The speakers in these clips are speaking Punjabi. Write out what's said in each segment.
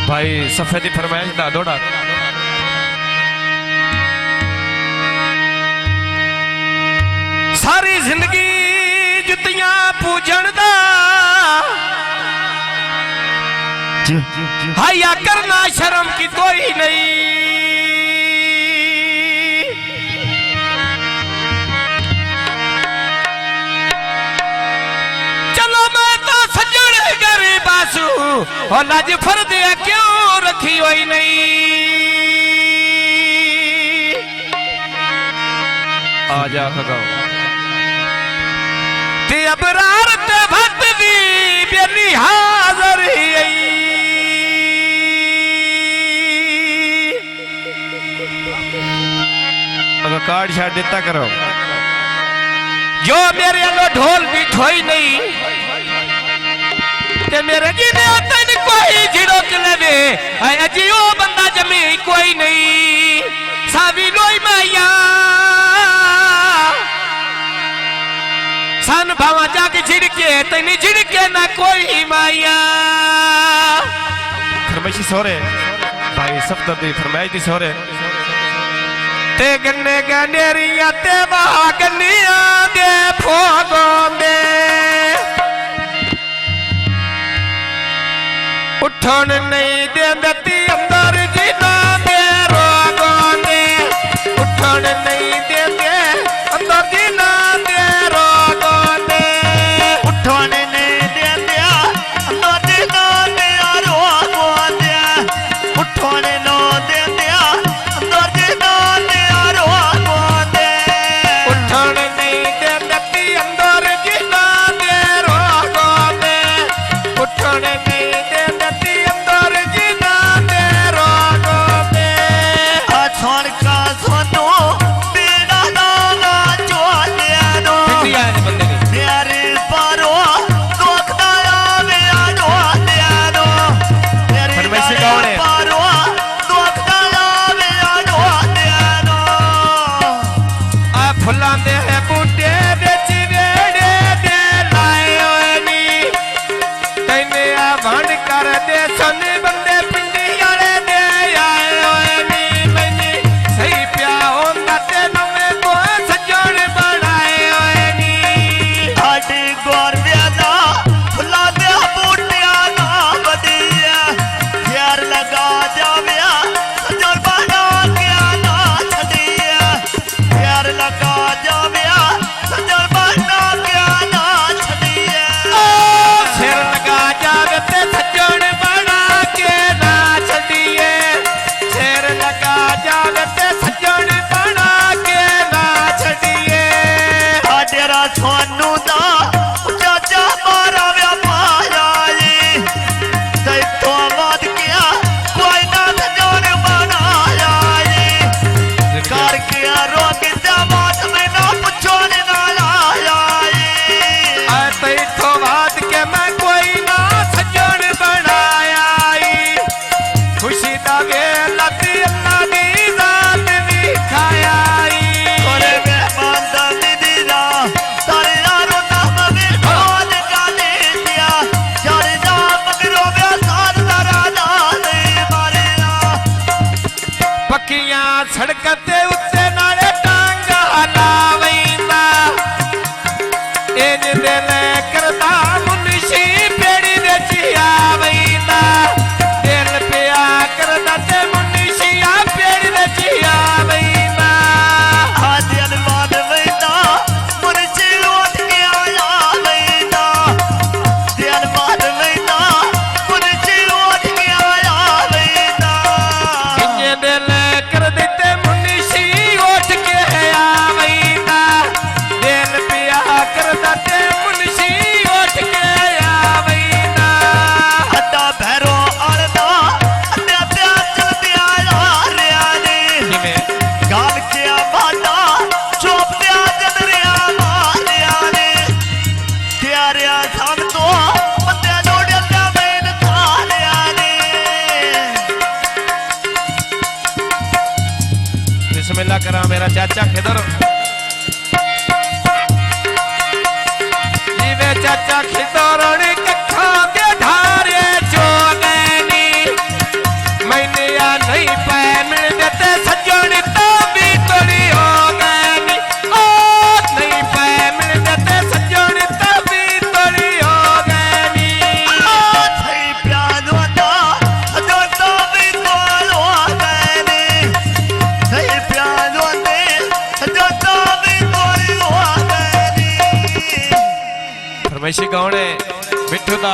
भाई सफेदी फरमाइश दा दोड़ा सारी जिंदगी जुतियां पूजन दा हाया करना शर्म की कोई नहीं। चलो मैं तो सज्जन गरीब आसू और लाज फर्द क्यों रखी हुई नहीं। आजा खगाओ ते अबरार ते भक्त दी बेली हाजर ही अगर कार्ड शार्ड देता करो जो मेरे अलो ढोल भी ठोई नहीं ते मेरे जीने तन कोई झिड़क लेवे अजी ओ बंदा जमी कोई नहीं सावी लोई माया सन भावा जाके झिड़के तनी झिड़के ना कोई माया। फरमाइशी सोरे भाई सफदर दी फरमाइश दी सोरे ते गन्ने गनेरिया ते गन्निया दे फोगों दे उठन नहीं दे दती अंदर जिना दे रोगों दे उठन नहीं दे अंदर जिना दे रोगों दे उठन नहीं दे अंदर जिना दे रोगों दे उठन नो दे अंदर जिना दे रोगों दे उठन नहीं दे दती अंदर जिना दे रोगों दे उठन नहीं सड़कते उत्ते नाले टांगा लावैंदा एज दिल करदा मुनशी पेड़ी दे चियावैंदा दिल पिया करदा ते मुनशिया पेड़ी दे चियावैंदा दिल मान वैंदा मुनशी उठ के आया वैंदा दिल मान वैंदा मुनशी उठ के आया वैंदा किन्ने दिल कर देते मुनशी उठ के आवैंदा दिल पिया करदा ते मुनशी उठ के आवैंदा अड्डा भैरो अड़दा अड्डा प्यार चलते आया रिया ने गाल के आवादा चोप दिया जदरिया मारिया ने त्यारिया थान तो बंदे लोड़िया त्या मैन थालिया ने बिस्मिल्लाह करा मेरा चाचा खिदर जीवे चाचा खिदर कखा दे धारे चोगनी ਰਮੇਸ਼ੀ ਗਾਉਣੇ ਮਿੱਠੂ ਦਾ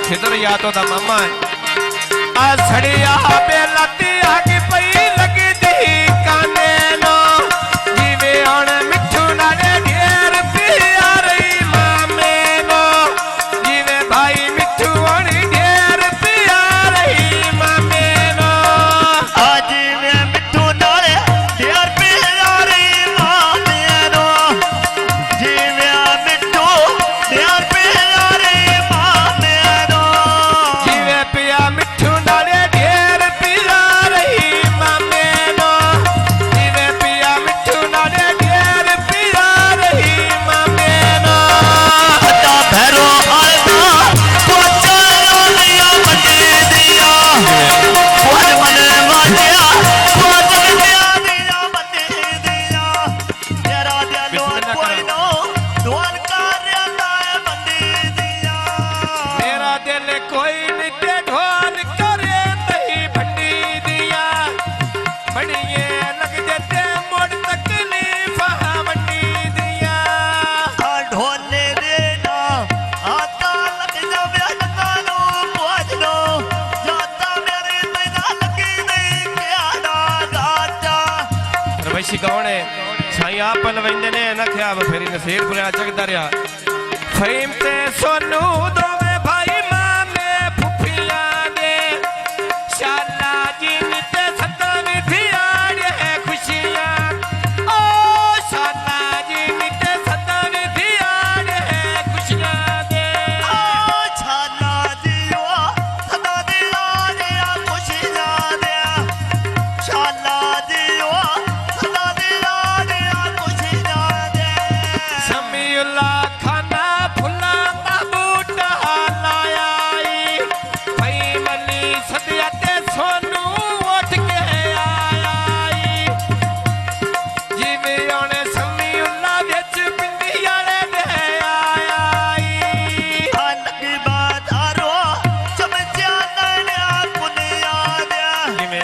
ਖਿਦਰ ਯਾਦੋ ਦਾ ਮਾਮਾ ਹੈ ਆ ਸੜਿਆ ਬੇਲਤੀ ਆ ਕੇ ਪਈ ਲੱਗਦੀ ਕਾਨੇ ਨੂੰ ਜਿਵੇਂ ਹੁਣ ਮਿੱਠੂ ਨਾਲੇ ਢੇਰ ਪਿਆ ਰਹੀ ਮਾਮੇ ਨੂੰ ਜਿਵੇਂ ਭਾਈ ਮਿੱਠੂ ਹੁਣ ਢੇਰ ਪਿਆ ਰਹੀ ਮਾਮੇ ਨੂੰ ਆ ਜਿਵੇਂ ਮਿੱਠੂ ਨਾਲੇ ਢੇਰ ਪਿਆ ਰਹੀ ਮਾਮੇ ਨੂੰ ਜਿਵੇਂ ਮਿੱਠੂ ਢੇਰ ਪਿਆ ਰਹੀ ਮਾਮੇ ਨੂੰ ਜਿਵੇਂ ਪਿਆ ਮਿੱਠੂ ਨਾਲੇ ਢੇਰ ਪਿਆ ਰਹੀ ਮਾਮੇ ਨੂੰ ਜਿਵੇਂ ਪਿਆ ਮਿੱਠੂ ਨਾਲੇ ਢੇਰ ਪਿਆ ਰਹੀ ਮਾਮੇ ਨੂੰ ਵੱਡਾ ਭੈਰੋ ਆਲਦਾ ਕੋਚਾ ਰੋਲੀਆਂ ਮੰਡੀ ਦੀਆਂ ਮਨ ਮਨ ਵਾਜਿਆ ਕੋਚ ਵਿਦਿਆ ਦੀਆਂ ਮੰਡੀ ਦੀਆਂ ਤੇਰਾ ਦਿਆ ਲੋਨ ਕੋਈ ਨੋ ਦੁਆਨ ਕਰਿਆ ਨਾ ਮੰਡੀ ਦੀਆਂ ਮੇਰਾ ਦਿਲ ਕੋਈ ਨੀ ਤੇ ਢੋਲ ਕਰੇ ਤਈ ਭੰਡੀ ਦੀਆਂ ਬੜੀਏ ਲੱਗਦੇ ਤੇ ਮੋੜ ਤਕਲੀਫਾਂ ਵੰਡੀ ਦੀਆਂ ਆ ਢੋਲੇ ਦੇ ਨਾ ਆਤਾ ਲੱਗ ਜਾਵੇ ਅੱਗਾ ਨੂੰ ਪੁੱਛ ਲੋ ਜਾਤਾ ਮੇਰੇ ਤੇ ਨਾ ਲੱਗੀ ਨਹੀਂ ਕਿਆ ਨਾ ਗਾਟਾ ਰਮੇਸ਼ੀ ਗਾਉਣੇ ਸਾਈ ਆਪ ਲਵੈਂਦੇ ਨੇ ਨਾ ਖਿਆਬ ਫੇਰੀ ਨਸੀਰ ਪੁਰਿਆ ਚੱਕਦਾ ਰਿਹਾ ਫਹੀਮ ਤੇ ਸੋਨੂ ਦੋਵੇਂ ਭਾਈ ਮਾਮੇ ਫੁੱਫੀਆਂ ਦੇ ਸ਼ਾਲਾ ਜੀ ਨੀ ਤੇ ਸੱਤਾਂ ਵਿਧਿਆੜੇ ਖੁਸ਼ੀਆਂ ਓ ਸ਼ਾਲਾ ਜੀ ਨੀ ਤੇ ਸੱਤਾਂ ਵਿਧਿਆੜੇ ਖੁਸ਼ੀਆਂ ਦੇ ਆ ਛਾਲਾ ਦਿਓ ਸਦਾ ਦਿਆਂ ਦੀਆਂ ਖੁਸ਼ੀਆਂ ਦਿਆਂ ਛਾਲਾ ਦਿਓ ਸਦਾ ਦਿਆਂ ਦੀਆਂ ਖੁਸ਼ੀਆਂ ਦਿਆਂ ਸਮੀਉੱਲਾ ਖਾਨਾ ਫੁੱਲਾਂ ਦਾ ਬੂਟਾ ਲਾਇਆ ਈ ਫਈ ਮਲੀ ਸਦਿਆ ਤੇ ਸੋਨੂ ਉੱਠ ਕੇ ਆਇਆ ਈ ਜਿਵੇਂ ਉਹਨੇ ਸਮੀਉੱਲਾ ਵਿੱਚ ਪਿੰਡੀ ਵਾਲੇ ਦੇ ਆਇਆ ਈ ਆ ਲੱਗੀ ਬਾਜ਼ਾਰੋ ਚਮਚਿਆ ਨੈਣਿਆ ਕੁਨੀਆਂ ਦਿਆਂ ਜਿਵੇਂ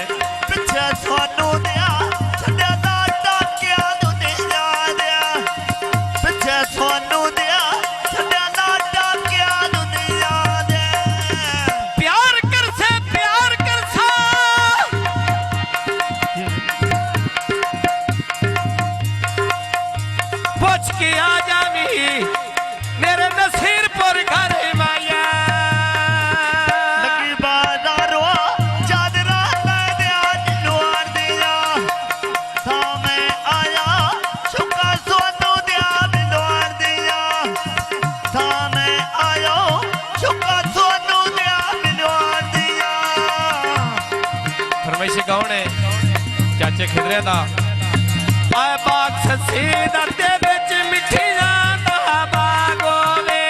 ਪਿੱਛੇ ਸੋਨੂੰ ਦਿਆਂ ਛੱਡਿਆ ਦਾ ਟਾਕਿਆ ਦੁਨੀਆਂ ਦਿਆਂ ਪਿੱਛੇ ਸੋਨੂੰ ਦਿਆਂ ਛੱਡਿਆ ਦਾ ਟਾਕਿਆ ਦੁਨੀਆਂ ਦਿਆਂ ਪਿਆਰ ਕਰ ਸੇ ਪੁੱਛ ਕੇ ਆ ਜਾਵੀਂ ਮੇਰੇ ਨਸੀਰ ਪਰ ਘਰ ਮਾਇਆ ਲੱਗੀ ਬਾਜ਼ਾਰੋ ਚਾਦਰਾ ਲੈ ਦਿਆਂ ਲੋੜ ਦਿਆਂ ਸਾਵੇਂ ਆਇਆ ਸੁੱਕਾ ਸੋਨੂੰ ਦਿਆਂ ਲੋੜ ਦਿਆਂ ਸਾਵੇਂ ਆਇਓ ਸੁੱਕਾ ਸੋਨੂੰ ਦਿਆਂ ਲੋੜ ਦਿਆਂ ਫਰਮਾਇਸ਼ੀ ਗਾਉਣੇ ਚਾਚੇ ਖਿਦਰੇ ਦਾ ਆਏ ਬਾਗ ਸੱਸੀ ਦਾ ਤੇ ਵਿੱਚ ਮਿੱਠੀਆਂ ਦਾ ਬਾਗ ਹੋਵੇ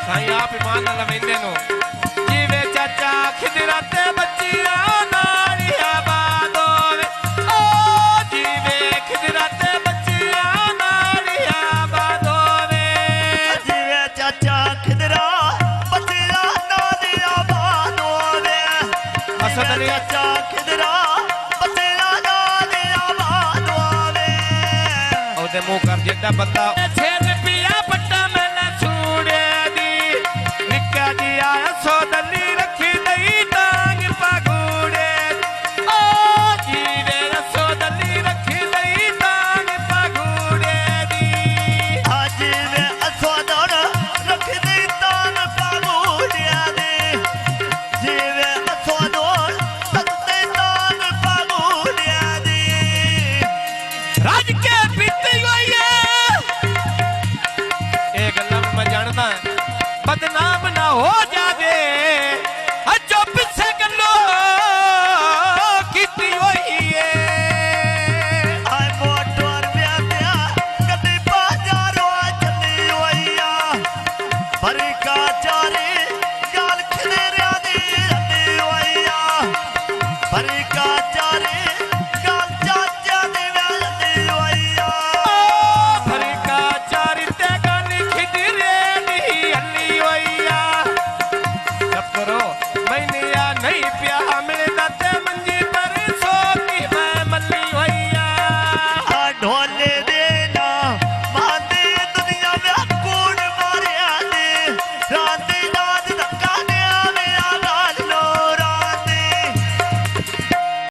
ਸਾਈ ਆਪ ਇਮਾਨ ਨਾਲ ਲਵੈਂਦੇ ਨੂੰ ਜਿਵੇਂ ਚਾਚਾ ਖਿਦਰਾ ਤੇ ਬੱਚੀਆਂ ਨਾਲੀਆਂ ਬਾਗ ਹੋਵੇ ਓ ਜਿਵੇਂ ਖਿਦਰਾ ਤੇ ਬੱਚੀਆਂ ਨਾਲੀਆਂ ਬਾਗ ਹੋਵੇ ਜਿਵੇਂ ਚਾਚਾ ਖਿਦਰਾ ਬੱਚਿਆਂ ਨਾਲੀਆਂ ਬਾਦੋਵੇ ਅਸਦ ਅਲੀ ਚਾਚਾ ਖਿਦਰਾ ਬੱਚਿਆਂ ਨਾਲੀਆਂ ਬਾਦੋਵੇ ਉਹਦੇ ਮੂੰਹ ਕਰ ਜਿੱਡਾ ਬੰਦਾ ਛੇਰ ਪਿਆ ਪੱਟਾ ਮੈਨਾਂ ਸੂੜੇ ਦੀ ਨਿੱਕਾ ਜੀ ਆਇਆ ਸੋਦਲੀ ਰੱਖੀ ਦਈ ਤਾਂਗ ਪਗੂੜੇ ਓ ਜੀਵੇ ਸੋਦਲੀ ਰੱਖੀ ਦਈ ਤਾਂਗ ਪਗੂੜੇ ਦੀ ਅੱਜ ਵੇ ਅਸੋਦਣ ਰੱਖਦੀ ਤਾਨ ਪਾਗੂੜਿਆਂ ਦੇ ਜਿਵੇਂ ਅਸੋਦਣ ਰੱਖਦੇ ਤਾਨ ਪਾਗੂੜਿਆਂ ਦੀ ਰੱਜ ਕੇ ਪੀਤੀ ਹੋਈ ਏ ਇਹ ਗੱਲਾਂ ਮੈਂ ਜਾਣਦਾ ਬਦਨਾਮ ਨਾ ਹੋ ਜਾਵੇ ਅੱਜੋ ਪਿੱਛੇ ਗੱਲੋਂ ਕੀਤੀ ਹੋਈ ਏ ਆਏ ਮੋਟਰ ਵਿਆਹ ਕਦੀ ਬਾਜ਼ਾਰੋਂ ਚੱਲੀ ਹੋਈਆ ਫਰਕਾ ਚਾਰੇ ਗਾਲ ਖਿਲਰਿਆਂ ਦੀ ਰੱਦੀ ਹੋਈਆ ਫਰਕ